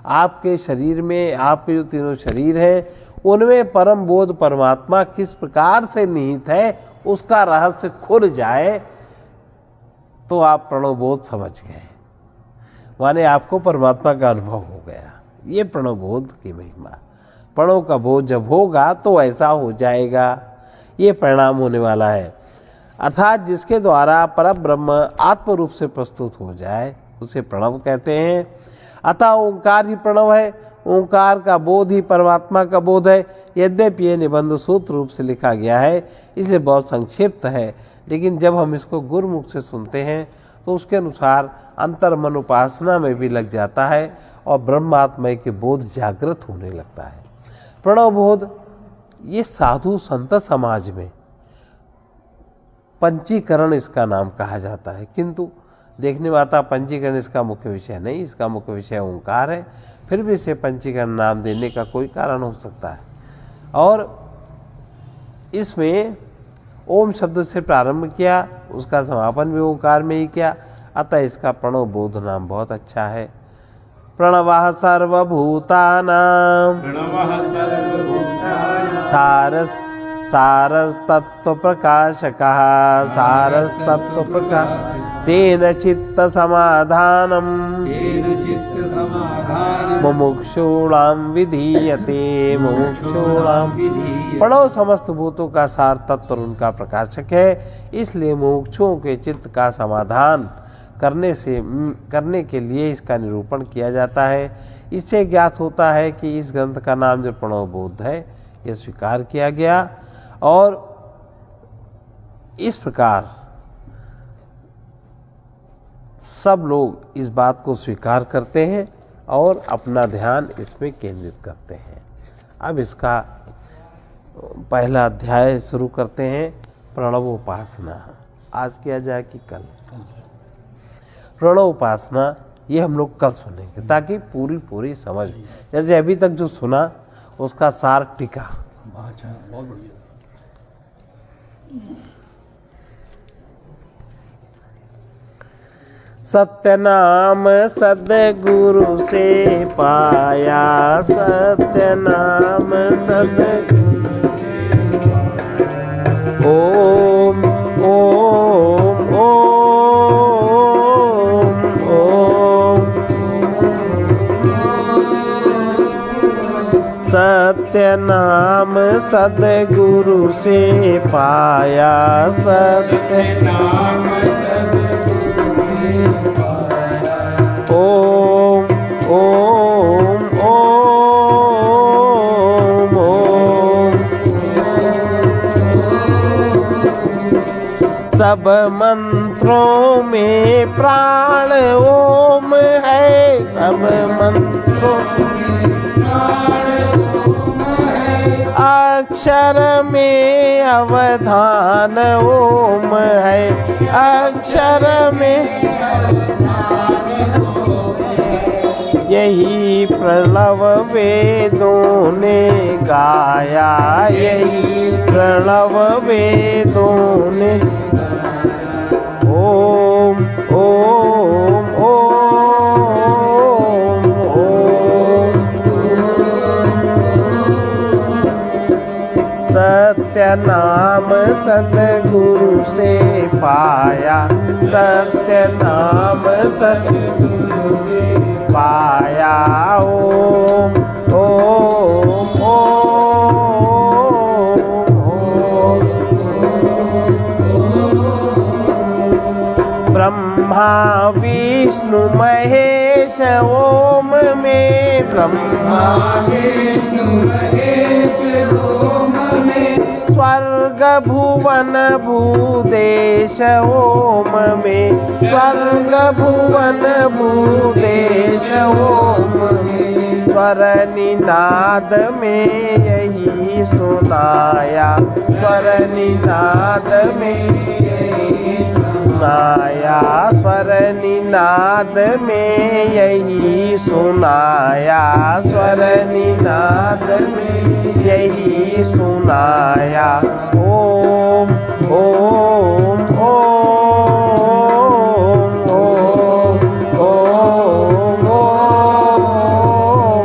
आपके शरीर में, आपके जो तीनों शरीर हैं उनमें परम बोध परमात्मा किस प्रकार से निहित है उसका रहस्य खुल जाए तो आप प्रणवबोध समझ गए, माने आपको परमात्मा का अनुभव हो गया। ये प्रणवबोध की महिमा। प्रणव का बोध जब होगा तो ऐसा हो जाएगा, ये परिणाम होने वाला है। अर्थात जिसके द्वारा परब्रह्म आत्मरूप से प्रस्तुत हो जाए उसे प्रणव कहते हैं। अतः ओंकार ही प्रणव है, ओंकार का बोध ही परमात्मा का बोध है। यद्यपि ये निबंध सूत्र रूप से लिखा गया है इसलिए बहुत संक्षिप्त है, लेकिन जब हम इसको गुरुमुख से सुनते हैं तो उसके अनुसार अंतर्मन उपासना में भी लग जाता है और ब्रह्मात्मय के बोध जागृत होने लगता है। प्रणवबोध ये साधु संत समाज में पंचीकरण इसका नाम कहा जाता है, किंतु देखने में आता पंचीकरण इसका मुख्य विषय नहीं, इसका मुख्य विषय ओंकार है। फिर भी इसे पंचीकरण नाम देने का कोई कारण हो सकता है। और इसमें ओम शब्द से प्रारंभ किया, उसका समापन भी ओंकार में ही किया, अतः इसका प्रणवबोध नाम बहुत अच्छा है। प्रणवः सर्वभूतानां सारस्तत्त्वप्रकाशकः सारस्तत्त्वप्रकाश तेन चित्तसमाधानं मुमुक्षूणां विधीयते मुमुक्षूणां। प्रणव समस्त भूतों का सार तत्व और उनका प्रकाशक है, इसलिए मुमुक्षुओं के चित्त का समाधान करने के लिए इसका निरूपण किया जाता है। इससे ज्ञात होता है कि इस ग्रंथ का नाम जो प्रणवबोध है यह स्वीकार किया गया, और इस प्रकार सब लोग इस बात को स्वीकार करते हैं और अपना ध्यान इसमें केंद्रित करते हैं। अब इसका पहला अध्याय शुरू करते हैं, प्रणव उपासना। आज किया जाए कि कल? प्रणव उपासना ये हम लोग कल सुनेंगे ताकि पूरी समझ, जैसे अभी तक जो सुना उसका सार टिका। अच्छा, बहुत बढ़िया। सत्य नाम सद्गुरु से पाया, सत्य नाम सद्गुरु से पाया। ओम ओम ओम ओम। सत्य नाम सद्गुरु से पाया, सत्य नाम ओम ओम ओम ओम। सब मंत्रों में प्राण ओम है, सब मंत्रों में प्राण ओम है। अक्षर में अवधान ओम है, अक्षर में यही प्रणव वेदों ने गाया, यही प्रणव वेदों ने ओम ओम ओम ओम। सत्य नाम सद्गुरु से पाया, सत्य नाम सद्गुरु से पाया। ओम ओम ओम ओम। ब्रह्मा विष्णु महेश ओम में, ब्रह्मा विष्णु महेश ओम में। स्वर्ग भुवन भूदेश ओम में, स्वर्ग भुवन भूदेश ओम में। स्वर निनाद में यही सुनाया, स्वर निनाद में यही सुनाया, स्वर निनाद में यही सुनाया, स्वर निनाद में यही सुनाया। ओम ओम ओम ओम ओम ओम।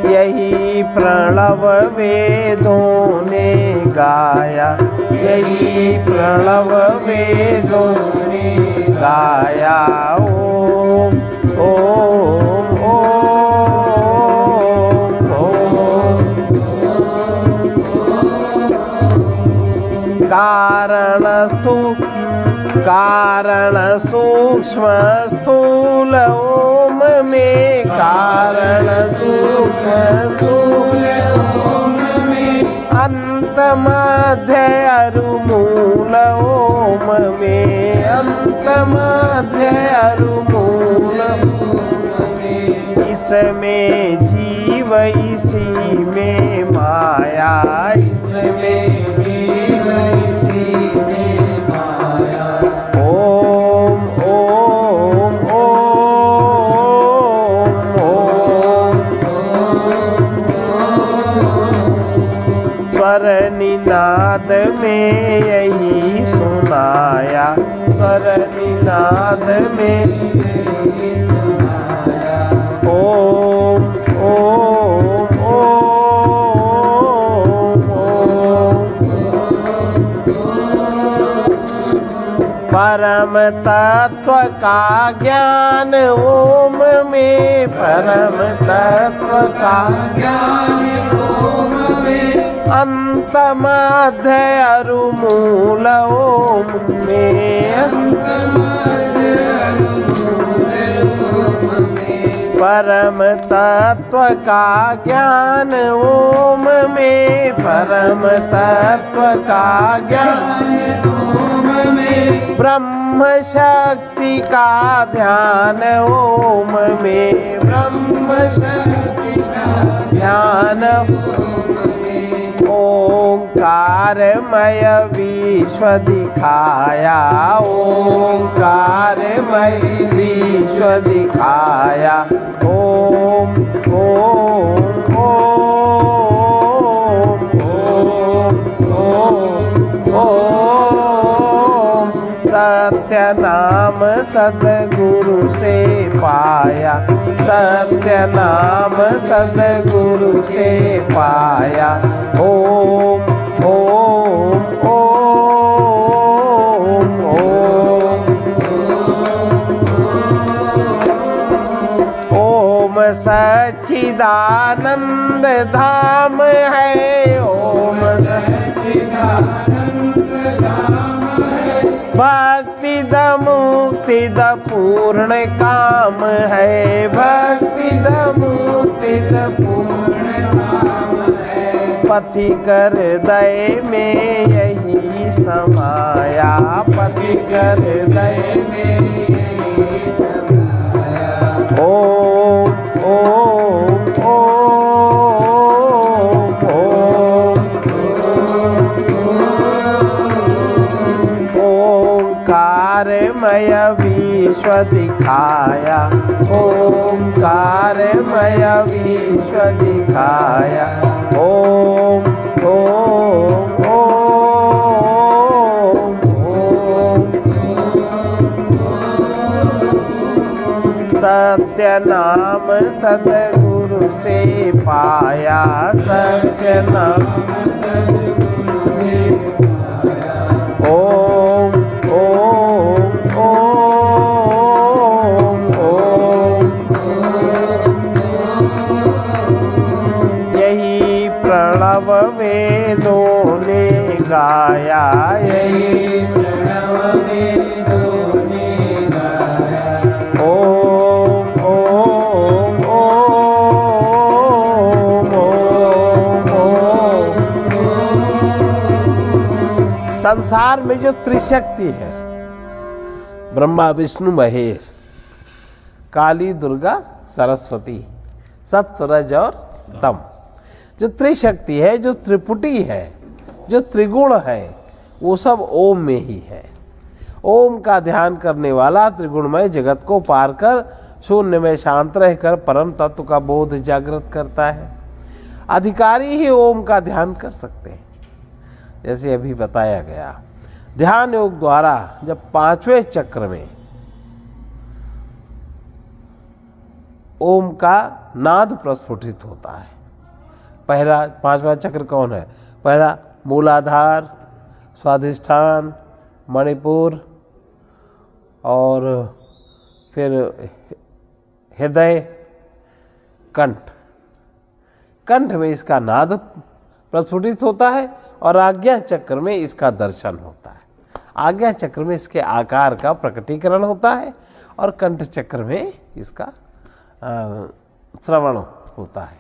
यही प्रणव वेदों ने गाया, यही प्रणव वेदों ने गाया। ओम ओम ओम ओम। कारण सूक्ष्म स्थूल ओम में, कारण सूक्ष्म स्थूल ओम में। अंत मध्य अरु मूल ओम में, अंत मध्य अरु मूल। इसमें जीव इसी में माया, इसमें जीव इसी में माया। ओम ओम ओम ओम। स्वर निनाद में यही सुनाया, स्वर निनाद में यही सुनाया। ओम ओम ओम ओम। परम तत्व का ज्ञान ओम में, परम तत्व का ज्ञान ओम में। अंत मध्य अरु मूल ओम में, अंत मध्य अरु मूल ओम में। परम तत्व का ज्ञान ओम में, परम तत्व का ज्ञान ओम में। ब्रह्म शक्ति का ध्यान ओम में, ब्रह्म शक्ति का ध्यान ओम में। ओंकारमय विश्व दिखाया, ओंकारमय विश्व दिखाया। ओम ओम ओम ओम ओम ओम। सत्य नाम नाम सद्गुरु से पाया, सत्य नाम सद्गुरु से पाया। ओम ओम ओम ओम ओम सच्चिदानंद धाम है, ओम भक्ति द मुक्ति द पूर्ण काम है, भक्ति द मुक्ति द पूर्ण काम है। पथिक हृदय में यही समाया, पथिक हृदय में यही समाया। ओम ओम ओम ओम ओंकारमय विश्व दिखाया, ओंकारमय विश्व दिखाया। ओम ओम ओम ओम सत्य नाम सद्गुरु से पाया, सत्य नाम सद्गुरु से पाया। ओम ओम ओम ओम यही प्रणव वेदों ने गाया, यही प्रणव वेदों ने गाया। ओम ओम ओम ओम संसार में जो त्रिशक्ति है, ब्रह्मा विष्णु महेश, काली दुर्गा सरस्वती, सत्य रज और तम, जो त्रिशक्ति है, जो त्रिपुटी है, जो त्रिगुण है, वो सब ओम में ही है। ओम का ध्यान करने वाला त्रिगुणमय जगत को पार कर शून्य में शांत रहकर परम तत्व का बोध जागृत करता है। अधिकारी ही ओम का ध्यान कर सकते हैं। जैसे अभी बताया गया, ध्यान योग द्वारा जब पांचवें चक्र में ओम का नाद प्रस्फुटित होता है। पहला पांचवा चक्र कौन है? पहला मूलाधार, स्वाधिष्ठान, मणिपुर और फिर हृदय, कंठ। कंठ में इसका नाद प्रस्फुटित होता है और आज्ञा चक्र में इसका दर्शन होता है। आज्ञा चक्र में इसके आकार का प्रकटीकरण होता है और कंठ चक्र में इसका श्रवण होता है।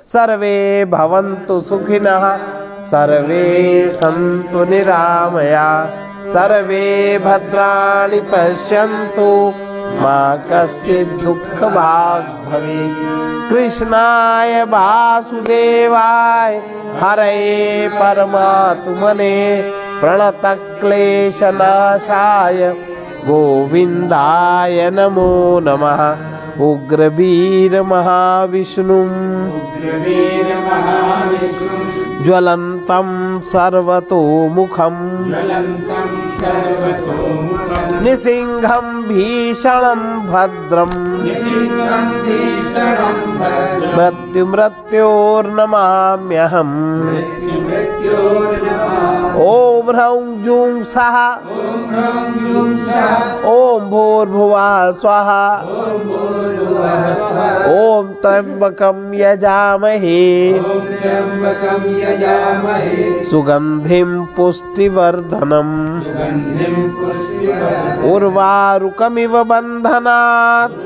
सर्वे भवन्तु सुखिनः, सर्वे सन्तु निरामया, सर्वे भद्राणि पश्यन्तु, मा कश्चित् दुःखभाग् भवेत्। कृष्णाय वासुदेवाय हरये परमात्मने प्रणतक्लेशनाशाय गोविन्दाय नमो नमः। उग्रवीर महाविष्णुं ज्वलन्तं सर्वतोमुखं निसिंहं भीषणं भद्रं मृत्योर्नमाम्यहम्। ॐ ह्रौं जूं सः, ॐ भूर्भुवः स्वः, ॐ त्र्यंबकं यजामहे सुगंधिं पुष्टिवर्धनम्। उर्वारुकमिव बन्धनात्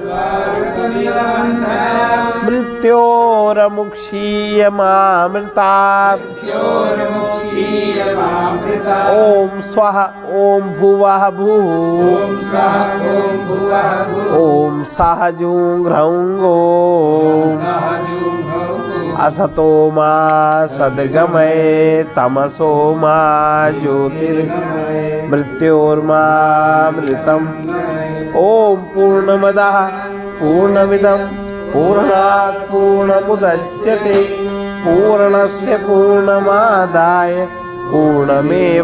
मृत्योरमुक्षीयमामृतात्। ॐ स्वः, ॐ भुवः भुः, ॐ सः जूं ह्रौं ॐ। असतो मा सद्गमय तमसो मा ज्योतिर्गमय मृत्योर्मामृतम्। ॐ पूर्णमदः पूर्णमिदं पूर्णात् पूर्णमुदच्यते पूर्णस्य पूर्णमादाय पूर्णमेवावशिष्यते।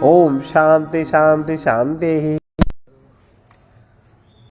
ओम शांति शांति शांति।